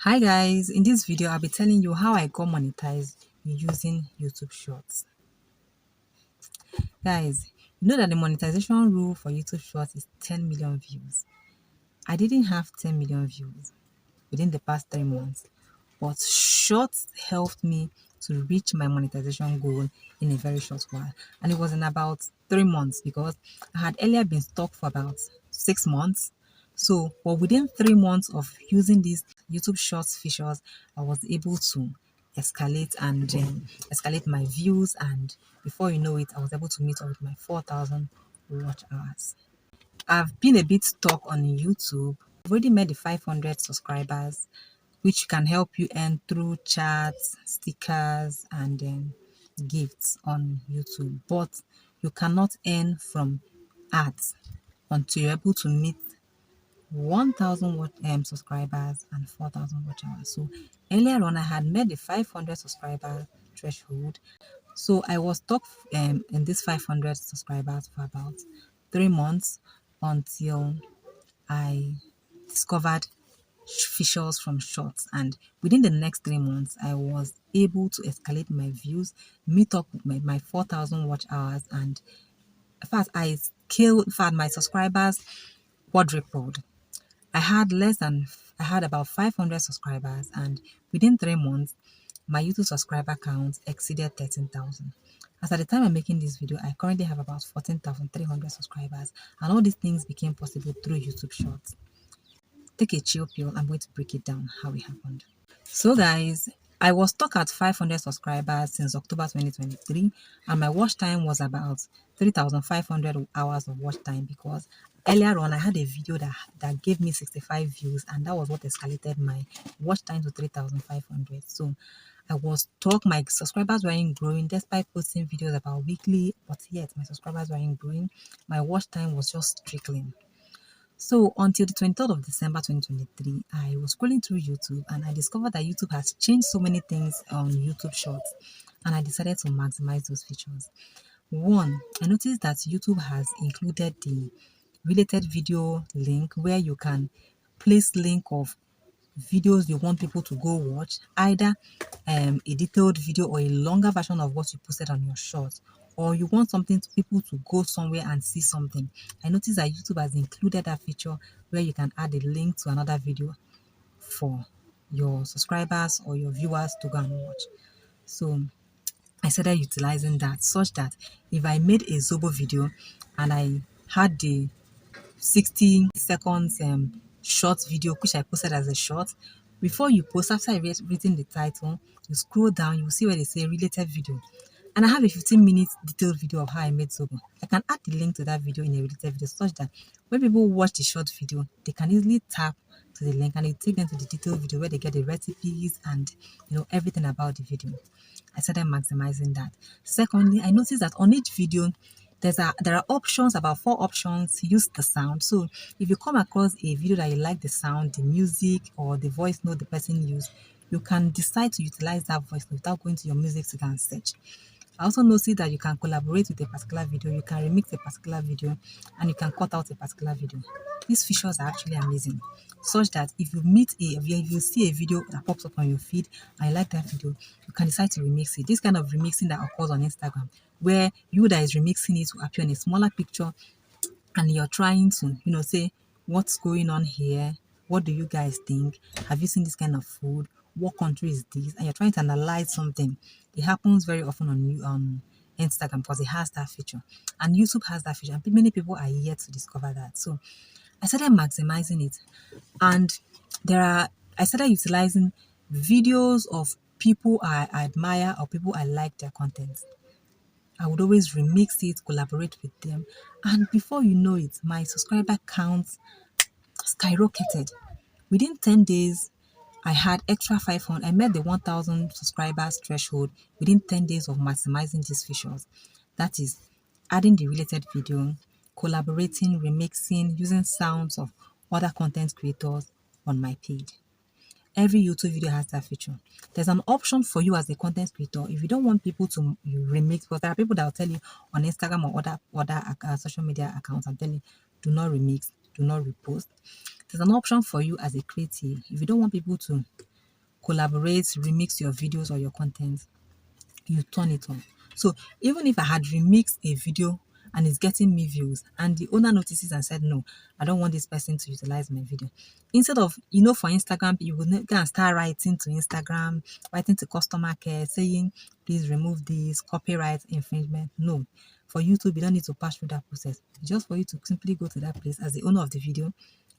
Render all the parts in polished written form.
Hi guys, in this video I'll be telling you how I got monetized using YouTube Shorts. Guys, you know that the monetization rule for YouTube Shorts is 10 million views. I didn't have 10 million views within the past 3 months, but Shorts helped me to reach my monetization goal in a very short while. And it was in about 3 months because I had earlier been stuck for about 6 months. So, but within 3 months of using these YouTube Shorts features, I was able to escalate my views, and before you know it, I was able to meet up with my 4,000 watch hours. I've been a bit stuck on YouTube. I've already met the 500 subscribers, which can help you earn through chats, stickers, and gifts on YouTube. But you cannot earn from ads until you're able to meet 1,000 subscribers and 4,000 watch hours. So earlier on, I had met the 500 subscriber threshold. So I was stuck in this 500 subscribers for about 3 months until I discovered features from Shorts, and within the next 3 months I was able to escalate my views, meet up with my 4,000 watch hours, and in fact my subscribers quadrupled. I had about 500 subscribers, and within 3 months my YouTube subscriber count exceeded 13,000. As at the time I'm making this video, I currently have about 14,300 subscribers, and all these things became possible through YouTube Shorts. Take a chill pill. I'm going to break it down how it happened. So guys, I was stuck at 500 subscribers since October 2023, and my watch time was about 3,500 hours of watch time, because earlier on I had a video that gave me 65 views, and that was what escalated my watch time to 3,500. So I was stuck. My subscribers weren't growing despite posting videos about weekly, but yet my subscribers weren't growing. My watch time was just trickling. So until the 23rd of December 2023, I was scrolling through YouTube and I discovered that YouTube has changed so many things on YouTube Shorts, and I decided to maximize those features. One, I noticed that YouTube has included the related video link where you can place link of videos you want people to go watch, either a detailed video or a longer version of what you posted on your short, or you want something to people to go somewhere and see something. I noticed that YouTube has included that feature where you can add a link to another video for your subscribers or your viewers to go and watch. So I started utilizing that, such that if I made a Zobo video and I had the 60 seconds short video which I posted as a short, before you post, after reading the title, you scroll down, you see where they say related video, and I have a 15-minute detailed video of how I made Zobo. I can add the link to that video in a related video, such that when people watch the short video, they can easily tap to the link and it take them to the detailed video where they get the recipes and everything about the video. I started maximizing that. Secondly, I noticed that on each video there are options, about 4 options. Use the sound. So if you come across a video that you like the sound, the music, or the voice note the person used, you can decide to utilize that voice note without going to your music to go and search. I also noticed that you can collaborate with a particular video, you can remix a particular video, and you can cut out a particular video. These features are actually amazing, such that if you see a video that pops up on your feed and you like that video, you can decide to remix it. This kind of remixing that occurs on Instagram, where you that is remixing it will appear in a smaller picture, and you're trying to, say, what's going on here? What do you guys think? Have you seen this kind of food? What country is this? And you're trying to analyze something. It happens very often on Instagram because it has that feature, and YouTube has that feature, and many people are yet to discover that. So I started maximizing it, and I started utilizing videos of people I admire or people I like their content. I would always remix it, collaborate with them, and before you know it, my subscriber count skyrocketed. Within 10 days, I had extra 500. I met the 1,000 subscribers threshold within 10 days of maximizing these features. That is, adding the related video, collaborating, remixing, using sounds of other content creators on my page. Every YouTube video has that feature. There's an option for you as a content creator. If you don't want people to remix, because there are people that will tell you on Instagram or other social media accounts, I'm telling you, do not remix, do not repost. There's an option for you as a creative. If you don't want people to collaborate, remix your videos or your content, you turn it on. So even if I had remixed a video and it's getting me views and the owner notices and said, no, I don't want this person to utilize my video. Instead of, for Instagram, you would go and start writing to Instagram, writing to customer care, saying, please remove this, copyright infringement. No. For YouTube, you don't need to pass through that process. Just for you to simply go to that place as the owner of the video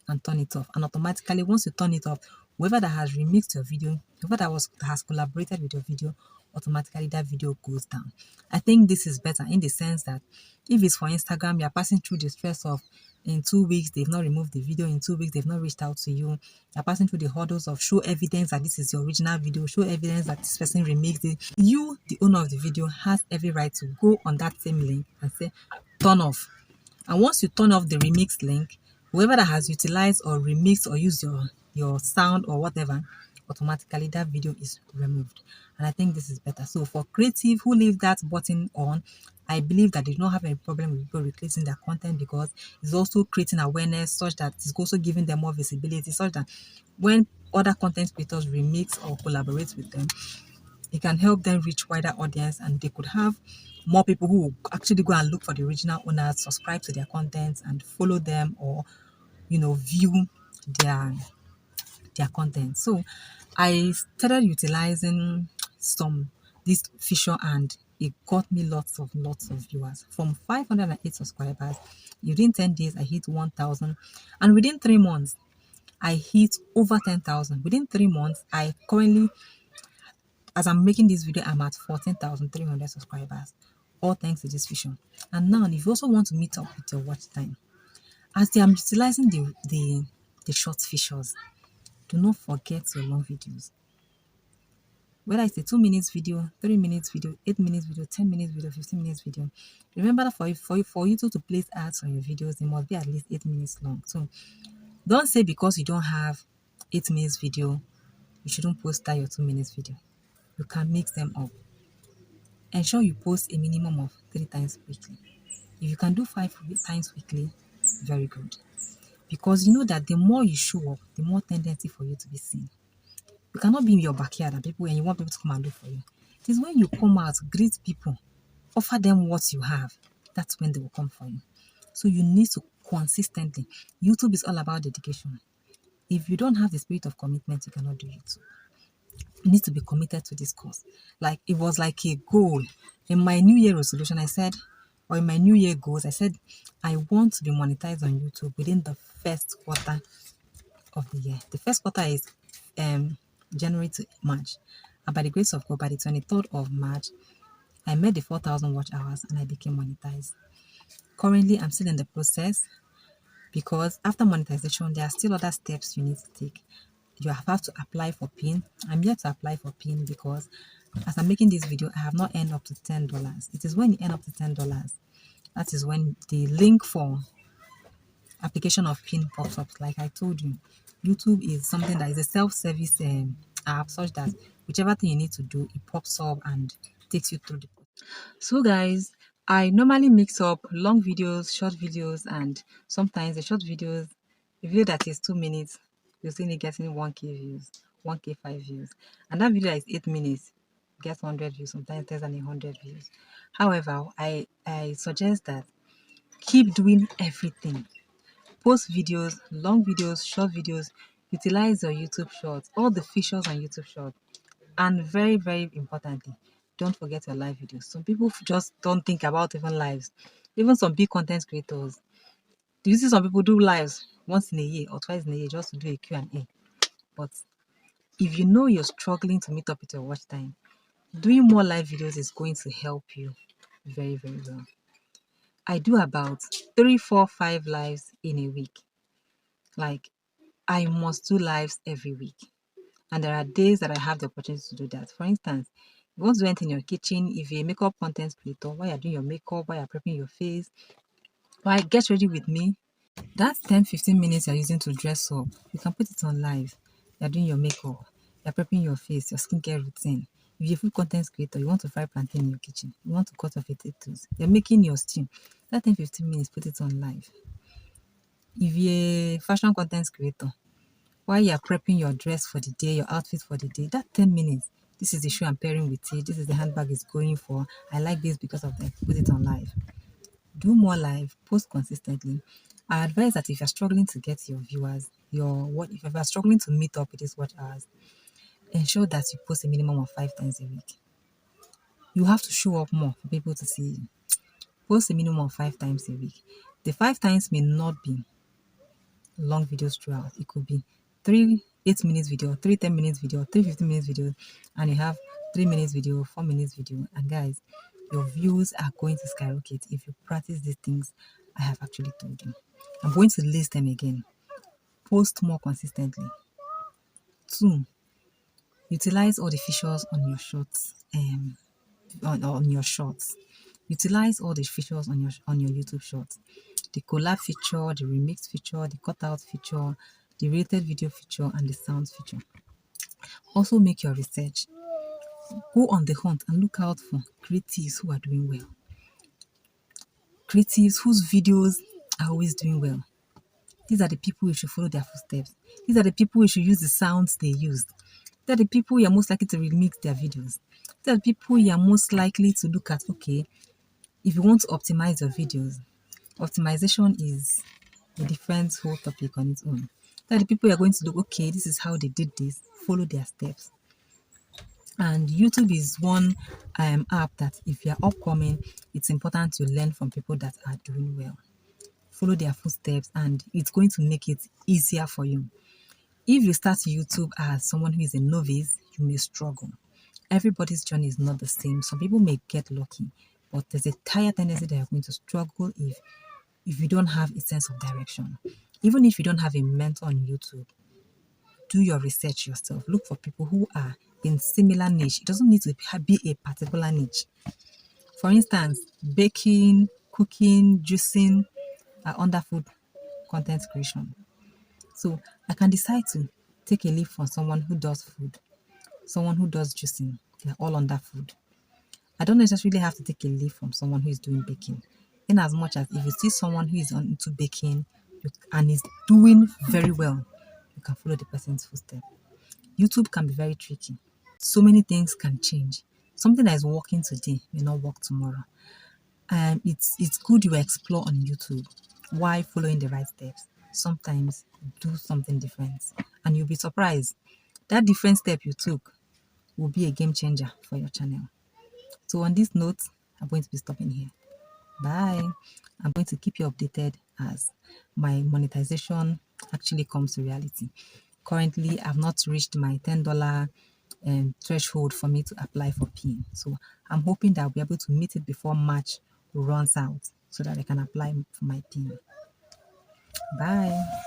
and turn it off. And automatically, once you turn it off, whoever that has remixed your video, whoever that has collaborated with your video, automatically that video goes down. I think this is better in the sense that if it's for Instagram, you're passing through the stress of in 2 weeks they've not removed the video, in 2 weeks they've not reached out to you. You're passing through the hurdles of show evidence that this is your original video, show evidence that this person remixed it. You, the owner of the video, has every right to go on that same link and say turn off. And once you turn off the remix link, whoever that has utilized or remixed or used your sound or whatever, automatically that video is removed. And I think this is better. So for creative who leave that button on, I believe that they do not have any problem with people replacing their content, because it's also creating awareness such that it's also giving them more visibility, such that when other content creators remix or collaborate with them, it can help them reach wider audience, and they could have more people who will actually go and look for the original owners, subscribe to their content and follow them, or view their content. So I started utilizing this feature, and it got me lots of viewers. From 508 subscribers, within 10 days I hit 1,000, and within 3 months I hit over 10,000. Within 3 months, I currently, as I'm making this video, I'm at 14,300 subscribers, all thanks to this feature. And now, if you also want to meet up with your watch time, as I'm utilizing the short features, do not forget your long videos. Whether it's a 2 minutes video, 3 minutes video, 8 minutes video, 10 minutes video, 15 minutes video. Remember that for YouTube to place ads on your videos, they must be at least 8 minutes long. So don't say because you don't have 8 minutes video, you shouldn't post that your 2 minutes video. You can mix them up. Ensure you post a minimum of 3 times weekly. If you can do 5 times weekly, very good. Because you know that the more you show up, the more tendency for you to be seen. You cannot be in your backyard and you want people to come and look for you. It is when you come out, greet people, offer them what you have, that's when they will come for you. So you need to consistently. YouTube is all about dedication. If you don't have the spirit of commitment, you cannot do YouTube. You need to be committed to this cause. Like, it was like a goal. In my New Year resolution, I said, or in my New Year goals, I said, I want to be monetized on YouTube within the first quarter of the year. The first quarter is January to March. And by the grace of God, by the 23rd of March, I met the 4,000 watch hours and I became monetized. Currently, I'm still in the process, because after monetization, there are still other steps you need to take. You have to apply for PIN. I'm yet to apply for PIN because as I'm making this video, I have not earned up to $10. It is when you earn up to $10, that is when the link for application of PIN pops up. Like I told you, YouTube is something that is a self-service app, such that whichever thing you need to do, it pops up and takes you through the process. So guys, I normally mix up long videos, short videos, and sometimes the short videos, a video that is 2 minutes, you'll see it getting 1K views, 1K 5 views. And that video that is 8 minutes gets 100 views, sometimes less than 100 views. However, I suggest that keep doing everything. Post videos, long videos, short videos, utilize your YouTube Shorts, all the features on YouTube Shorts. And very, very importantly, don't forget your live videos. Some people just don't think about even lives. Even some big content creators. Do you see some people do lives once in a year or twice in a year just to do a Q&A? But if you know you're struggling to meet up with your watch time, doing more live videos is going to help you very, very well. I do about 3, 4, 5 lives in a week. Like, I must do lives every week. And there are days that I have the opportunity to do that. For instance, if you want to do anything in your kitchen, if you're a makeup content creator, while you're doing your makeup, while you're prepping your face, while get ready with me, that 10-15 minutes you're using to dress up, you can put it on live. You're doing your makeup, you're prepping your face, your skincare routine. If you're a food content creator, you want to fry plantain in your kitchen, you want to cut off potatoes, you're making your stew, that 10-15 minutes, put it on live. If you're a fashion content creator, While you're prepping your dress for the day, your outfit for the day, that 10 minutes, this is the shoe I'm pairing with it. This is the handbag it's going for. I like this because of that. Put it on live. Do more live, post consistently. I advise that if you're struggling to get your viewers, if you're struggling to meet up with these watch hours, ensure that you post a minimum of 5 times a week. You have to show up more for people to see you. Post a minimum of 5 times a week. The 5 times may not be long videos throughout. It could be 3 8 minutes video, 3 10 minutes video, 3 15 minutes video, and you have 3 minutes video, 4 minutes video. And guys, your views are going to skyrocket if you practice these things I have actually told you. I'm going to list them again. Post more consistently. 2, utilize all the features on your shorts. On your shorts. Utilize all the features on your YouTube shorts. The collab feature, the remix feature, the cutout feature, the rated video feature, and the sounds feature. Also make your research. Go on the hunt and look out for creatives who are doing well. Creatives whose videos are always doing well. These are the people you should follow their footsteps. These are the people you should use the sounds they used. These are the people you're most likely to remix their videos. These are the people you're most likely to look at, okay, if you want to optimize your videos, optimization is a different whole topic on its own. These are the people you're going to look, okay, this is how they did this, follow their steps. And YouTube is one app that if you're upcoming, it's important to learn from people that are doing well. Follow their footsteps and it's going to make it easier for you. If you start YouTube as someone who is a novice, you may struggle. Everybody's journey is not the same. Some people may get lucky, but there's a higher tendency that you're going to struggle if you don't have a sense of direction. Even if you don't have a mentor on YouTube, do your research yourself. Look for people who are in similar niche. It doesn't need to be a particular niche. For instance, baking, cooking, juicing are under food content creation. So I can decide to take a leaf from someone who does food, someone who does juicing. They're all under food. I don't necessarily have to take a leaf from someone who is doing baking. In as much as if you see someone who is into baking and is doing very well, you can follow the person's footsteps. YouTube can be very tricky. So many things can change. Something that is working today may not work tomorrow. And it's good you explore on YouTube while following the right steps. Sometimes do something different and you'll be surprised. That different step you took will be a game changer for your channel. So on this note, I'm going to be stopping here. Bye. I'm going to keep you updated as my monetization actually comes to reality. Currently, I've not reached my $10 threshold for me to apply for PIN. So I'm hoping that I'll be able to meet it before March runs out so that I can apply for my PIN. Bye.